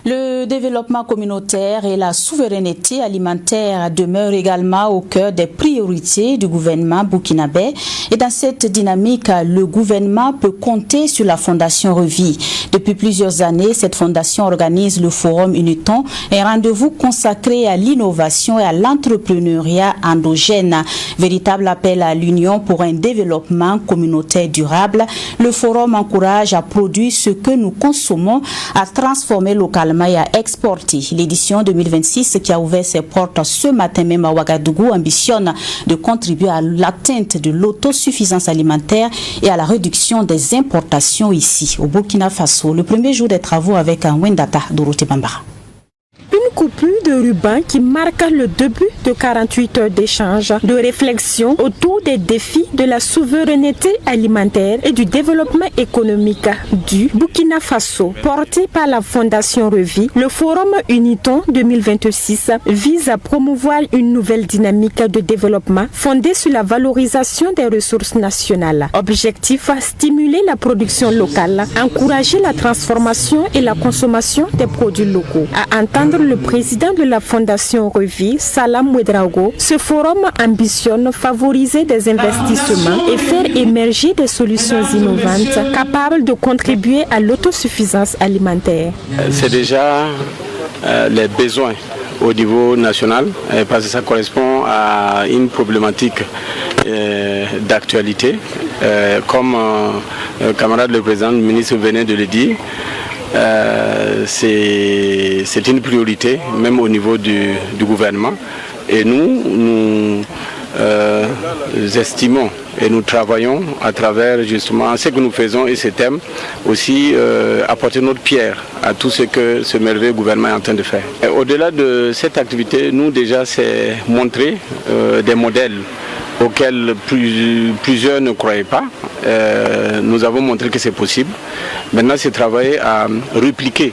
Le développement communautaire et la souveraineté alimentaire demeurent également au cœur des priorités du gouvernement burkinabé. Et dans cette dynamique, le gouvernement peut compter sur la Fondation Revie. Depuis plusieurs années, cette fondation organise le Forum Uniton, un rendez-vous consacré à l'innovation et à l'entrepreneuriat endogène. Véritable appel à l'union pour un développement communautaire durable. Le forum encourage à produire ce que nous consommons, à transformer localement et à exporter. L'édition 2026 qui a ouvert ses portes ce matin même à Ouagadougou ambitionne de contribuer à l'atteinte de l'autosuffisance alimentaire et à la réduction des importations ici au Burkina Faso. Le premier jour des travaux avec un Wendata Dorothée Bambara. Une coupure de ruban qui marque le début de 48 heures d'échange, de réflexion autour des défis de la souveraineté alimentaire et du développement économique du Burkina Faso. Porté par la Fondation Revie, le Forum Uniton 2026 vise à promouvoir une nouvelle dynamique de développement fondée sur la valorisation des ressources nationales. Objectif, stimuler la production locale, encourager la transformation et la consommation des produits locaux. À entendre le président de la Fondation Revie, Salam Ouedraogo, ce forum ambitionne favoriser des investissements et faire émerger des solutions innovantes capables de contribuer à l'autosuffisance alimentaire. C'est déjà les besoins au niveau national, parce que ça correspond à une problématique d'actualité. Comme le camarade le président, le ministre venait de le dire, c'est une priorité, même au niveau du gouvernement. Et nous estimons et nous travaillons à travers justement ce que nous faisons et ces thèmes, aussi apporter notre pierre à tout ce que ce merveilleux gouvernement est en train de faire. Au-delà de cette activité, nous déjà c'est montrer des modèles auxquels plusieurs ne croyaient pas. Nous avons montré que c'est possible. Maintenant, c'est travailler à répliquer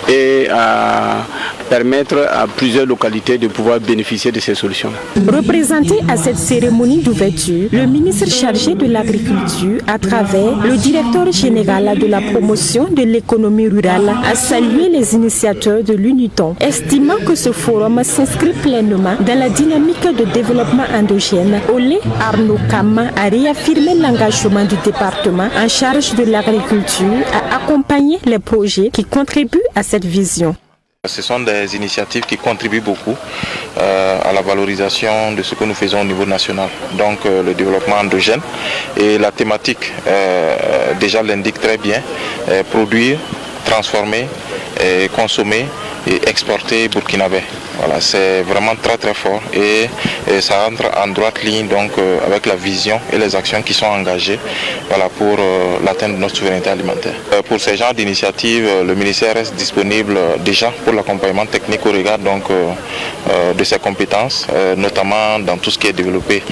et à permettre à plusieurs localités de pouvoir bénéficier de ces solutions. Représenté à cette cérémonie d'ouverture, le ministre chargé de l'Agriculture, à travers le directeur général de la promotion de l'économie rurale, a salué les initiateurs de l'Uniton, estimant que ce forum s'inscrit pleinement dans la dynamique de développement endogène. Olé Arnaud Kama a réaffirmé l'engagement du département en charge de l'agriculture à accompagner les projets qui contribuent à cette vision. Ce sont des initiatives qui contribuent beaucoup à la valorisation de ce que nous faisons au niveau national, donc le développement endogène. Et la thématique déjà l'indique très bien, produire, transformer, consommer et exporter burkinabé. Voilà, c'est vraiment très très fort et ça entre en droite ligne donc avec la vision et les actions qui sont engagées, voilà, pour l'atteinte de notre souveraineté alimentaire. Pour ces genres d'initiatives, le ministère reste disponible déjà pour l'accompagnement technique au regard donc de ses compétences, notamment dans tout ce qui est développé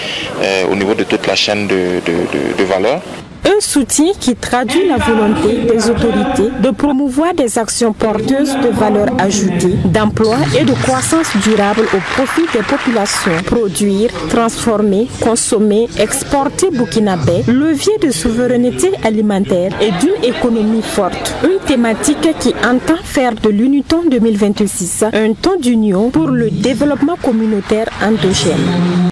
au niveau de toute la chaîne de valeur. Un soutien qui traduit la volonté des autorités de promouvoir des actions porteuses de valeur ajoutée, d'emploi et de croissance durable au profit des populations. Produire, transformer, consommer, exporter burkinabé, levier de souveraineté alimentaire et d'une économie forte. Une thématique qui entend faire de l'Uniton 2026 un temps d'union pour le développement communautaire endogène.